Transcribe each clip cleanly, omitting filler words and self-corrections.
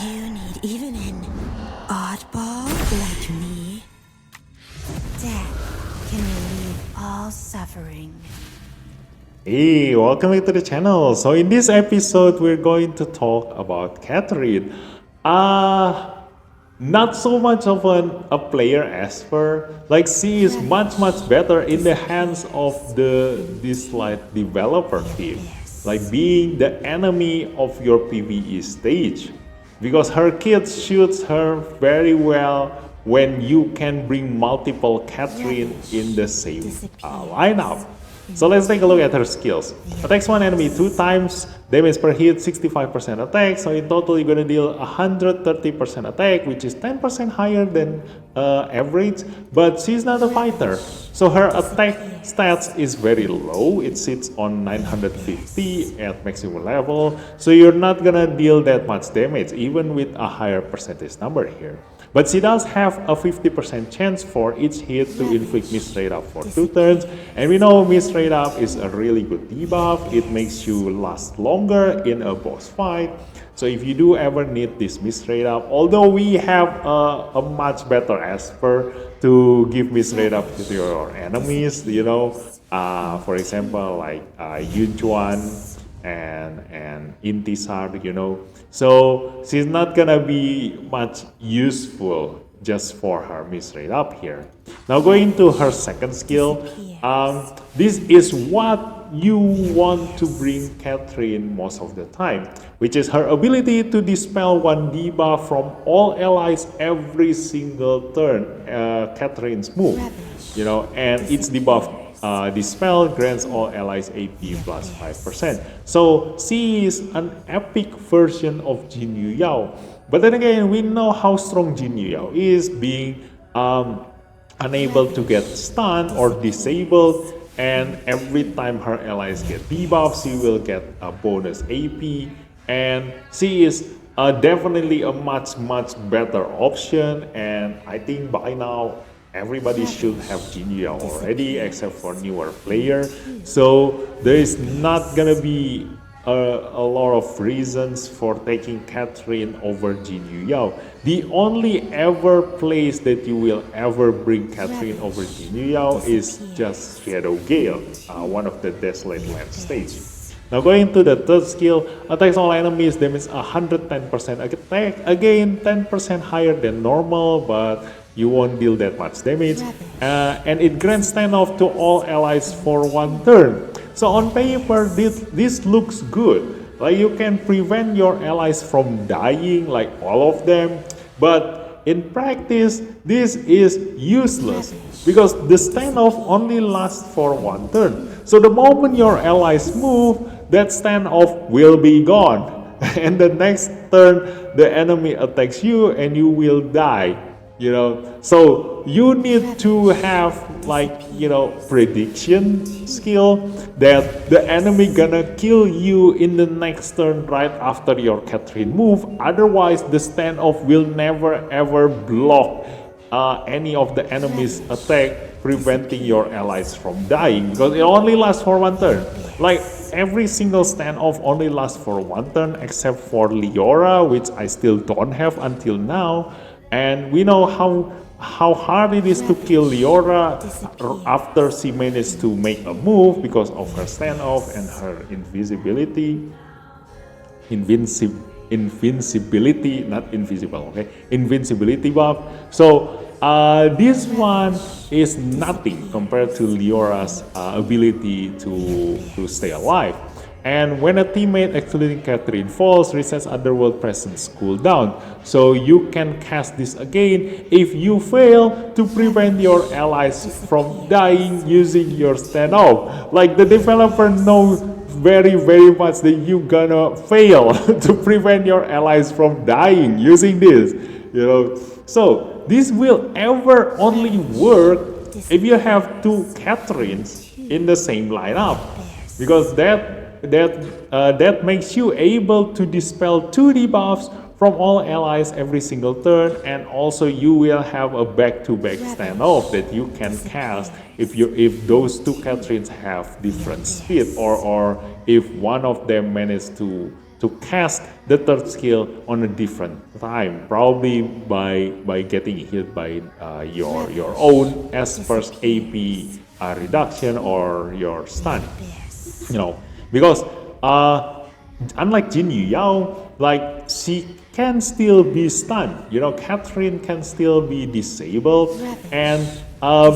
You need even an oddball like me. Death can relieve all suffering. Hey, welcome back to the channel. So in this episode, we're going to talk about Catherine. Not so much of a player as per, like she is much better in the hands of the Dislyte developer team, like being the enemy of your PvE stage, because her kit shoots her very well when you can bring multiple Catherine in the same lineup. So let's take a look at her skills. Attacks one enemy 2 times, damage per hit 65% attack, so in total you're gonna deal 130% attack, which is 10% higher than average, but she's not a fighter. So her attack stats is very low, it sits on 950 at maximum level, so you're not gonna deal that much damage, even with a higher percentage number here. But she does have a 50% chance for each hit to inflict miss rate up for 2 turns, and we know miss rate up is a really good debuff. It makes you last longer in a boss fight. So if you do ever need this miss rate up, although we have a much better Esper to give miss rate up to your enemies, you know, for example like Yunchuan and Intisar, you know, so she's not gonna be much useful just for her miss rate up here. Now going to her second skill, this is what you want to bring Catherine most of the time, which is her ability to dispel one debuff from all allies every single turn. Catherine's move, you know, and each debuff dispel grants all allies AP plus 5%. So she is an epic version of Jin Yu Yao. But then again, we know how strong Jin Yu Yao is, being unable to get stunned or disabled, and every time her allies get debuffs, she will get a bonus AP, and she is definitely a much better option, and I think by now everybody should have Jin Yu Yao already except for newer player. So there is not gonna be a lot of reasons for taking Catherine over Jin Yu Yao. The only ever place that you will ever bring Catherine over Jin Yu Yao is just Shadow Gale, one of the Dislyte land stage. Now going to the third skill, attacks all enemies, damage 110% attack, again 10% higher than normal, but you won't deal that much damage, and it grants standoff to all allies for 1 turn. So on paper, this looks good. Like you can prevent your allies from dying, like all of them, but in practice, this is useless because the standoff only lasts for 1 turn. So the moment your allies move, that standoff will be gone, and the next turn the enemy attacks you and you will die. You know, so you need to have, like, you know, prediction skill that the enemy gonna kill you in the next turn right after your Catherine move. Otherwise, the standoff will never ever block any of the enemy's attack, preventing your allies from dying, because it only lasts for 1 turn. Like every single standoff only lasts for 1 turn except for Leora, which I still don't have until now. And we know how hard it is to kill Leora after she managed to make a move because of her standoff and her invincibility, not invisible, okay? Invincibility buff. So this one is nothing compared to Leora's ability to stay alive. And when a teammate excluding Catherine falls, resets Underworld Presence cooldown. So you can cast this again if you fail to prevent your allies from dying using your standoff. Like the developer knows very much that you gonna fail to prevent your allies from dying using this, you know. So this will ever only work if you have 2 Catherines in the same lineup, because that makes you able to dispel 2 debuffs from all allies every single turn, and also you will have a back-to-back standoff that you can cast if those 2 Catherines have different speed, or if one of them manages to to cast the third skill on a different time, probably by getting hit by your own Esper's AP reduction or your stun. Because unlike Jin Yu Yao, like she can still be stunned. Catherine can still be disabled, and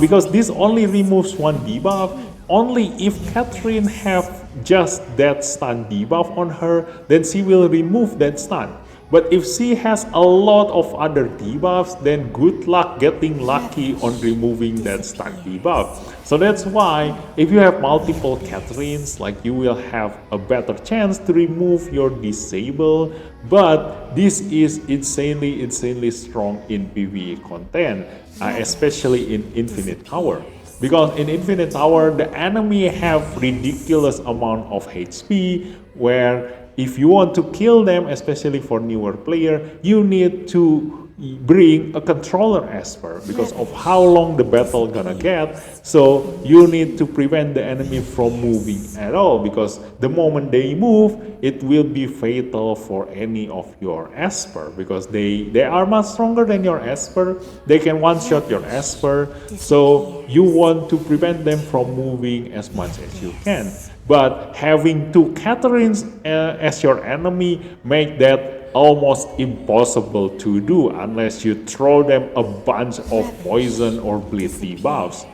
because this only removes one debuff, only if Catherine have just that stun debuff on her, then she will remove that stun. But if she has a lot of other debuffs, then good luck getting lucky on removing that stun debuff. So that's why if you have multiple Catherines, like you will have a better chance to remove your disable. But this is insanely strong in PvE content, especially in Infinite Tower. Because in Infinite Tower, the enemy have ridiculous amount of HP, where if you want to kill them, especially for newer player, you need to bring a controller Esper because of how long the battle gonna get. So you need to prevent the enemy from moving at all, because the moment they move, it will be fatal for any of your Esper, because they are much stronger than your Esper. They can one-shot your Esper, so you want to prevent them from moving as much as you can. But having two Catherines as your enemy make that almost impossible to do unless you throw them a bunch of poison or bleed debuffs.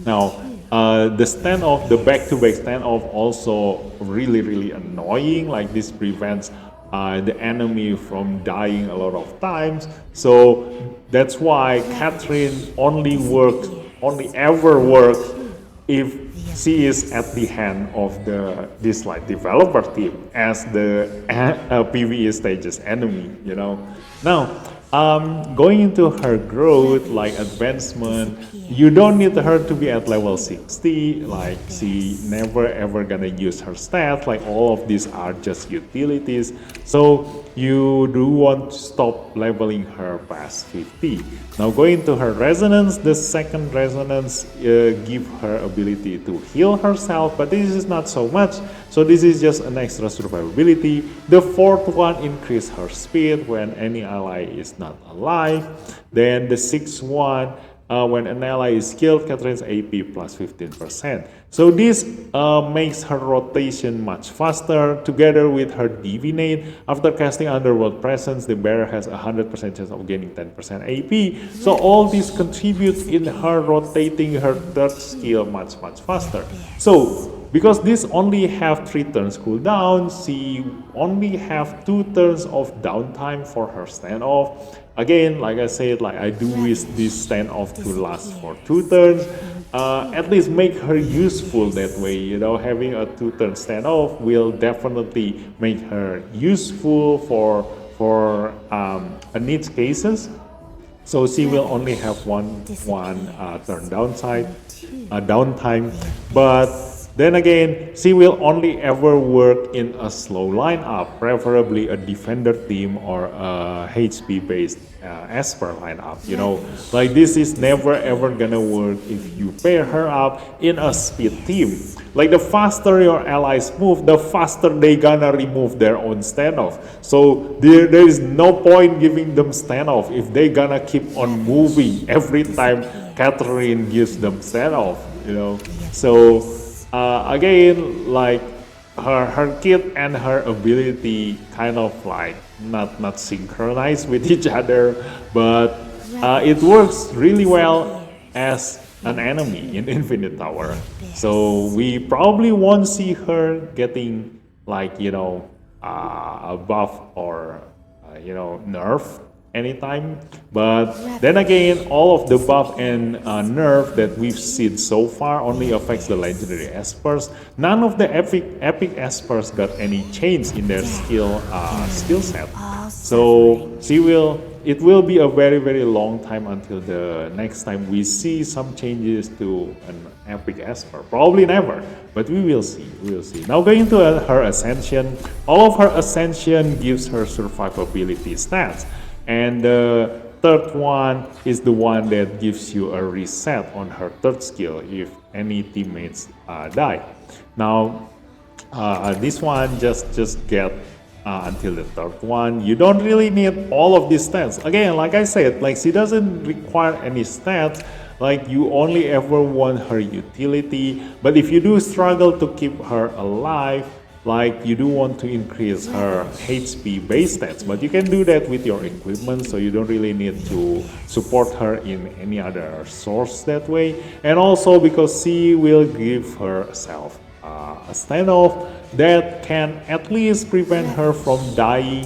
Now, the standoff, the back-to-back standoff, also really annoying. Like this prevents the enemy from dying a lot of times. So that's why Catherine only ever works if she is at the hand of the Dislyte developer team as the PvE stages enemy. Now, going into her growth, like advancement, you don't need her to be at level 60, like she never ever gonna use her stats, like all of these are just utilities. So you do want to stop leveling her past 50. Now going to her resonance, the second resonance give her ability to heal herself, but this is not so much. So this is just an extra survivability. The fourth one increase her speed when any ally is not alive. Then the sixth one, when an ally is killed, Catherine's AP plus 15%. So this makes her rotation much faster. Together with her Divinate, after casting Underworld Presence, the bearer has a 100% chance of gaining 10% AP. So all this contributes in her rotating her third skill much faster. So because this only have 3 turns cooldown, she only have 2 turns of downtime for her standoff. Again, like I said, like I do wish this standoff to last for 2 turns. At least make her useful that way. Having a 2-turn standoff will definitely make her useful for niche cases. So she will only have one turn downtime, but then again, she will only ever work in a slow lineup, preferably a defender team or a HP based Esper lineup. Like this is never ever gonna work if you pair her up in a speed team. Like the faster your allies move, the faster they gonna remove their own standoff. So there is no point giving them standoff if they gonna keep on moving every time Catherine gives them standoff. So again, like her kit and her ability kind of like not synchronized with each other, but it works really well as an enemy in Infinite Tower. So we probably won't see her getting like a buff or nerf anytime. But then again, all of the buff and nerf that we've seen so far only affects the legendary Espers. None of the epic Espers got any change in their skill set. So it will be a very long time until the next time we see some changes to an epic Esper. Probably never, but we will see. Now going to her Ascension, all of her Ascension gives her survivability stats. And the third one is the one that gives you a reset on her third skill if any teammates die. Now, this one just get until the third one. You don't really need all of these stats. Again, like I said, like she doesn't require any stats. Like you only ever want her utility, but if you do struggle to keep her alive, like you do want to increase her HP base stats, but you can do that with your equipment, so you don't really need to support her in any other source that way. And also because she will give herself a standoff that can at least prevent her from dying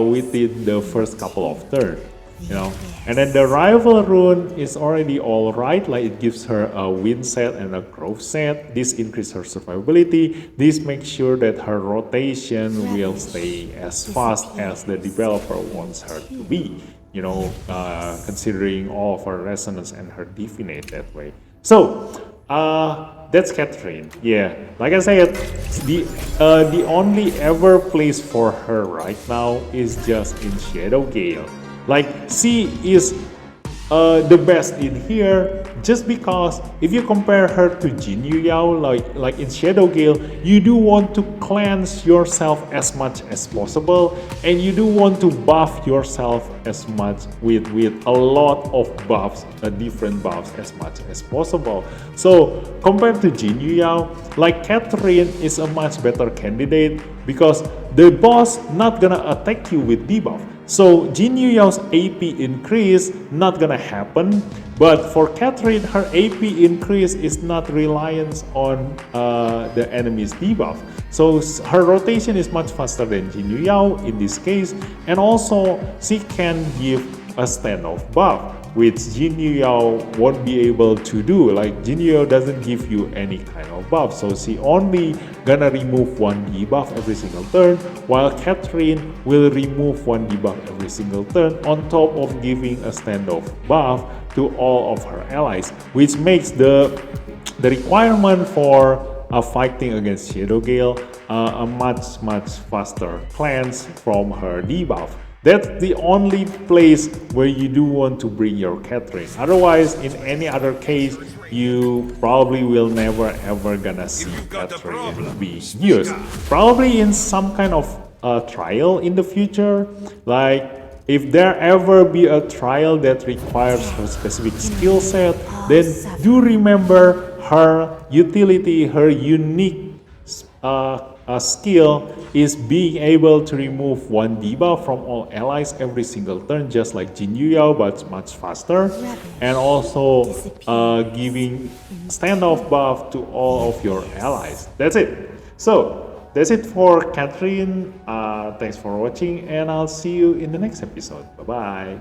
within the first couple of turns, you know. And then the rival rune is already alright, like it gives her a wind set and a growth set. This increases her survivability. This makes sure that her rotation will stay as fast as the developer wants her to be, you know, considering all of her resonance and her divinate that way. So that's Catherine. Yeah, like I said, the only ever place for her right now is just in Shadow Gale. Like she is the best in here just because if you compare her to Jin Yu Yao, like in Shadow Gale, you do want to cleanse yourself as much as possible, and you do want to buff yourself as much with a lot of buffs, different buffs as much as possible. So compared to Jin Yu Yao, like Catherine is a much better candidate because the boss not gonna attack you with debuff. So Jin Yu Yao's AP increase not gonna happen, but for Catherine, her AP increase is not reliant on the enemy's debuff. So her rotation is much faster than Jin Yu Yao in this case, and also she can give a standoff buff, which Jin Yu Yao won't be able to do. Like Jin Yu Yao doesn't give you any kind of buff, so she only gonna remove one debuff every single turn, while Catherine will remove one debuff every single turn on top of giving a standoff buff to all of her allies, which makes the requirement for fighting against Shadow Gale a much faster cleanse from her debuff. That's the only place where you do want to bring your Catherine. Otherwise, in any other case, you probably will never ever gonna see Catherine being used. Probably in some kind of trial in the future, like if there ever be a trial that requires a specific skill set, then do remember her utility, her unique skill is being able to remove one debuff from all allies every single turn, just like Jin Yu Yao, but much faster, and also giving standoff buff to all of your allies. That's it. So that's it for Catherine. Thanks for watching, and I'll see you in the next episode. Bye bye.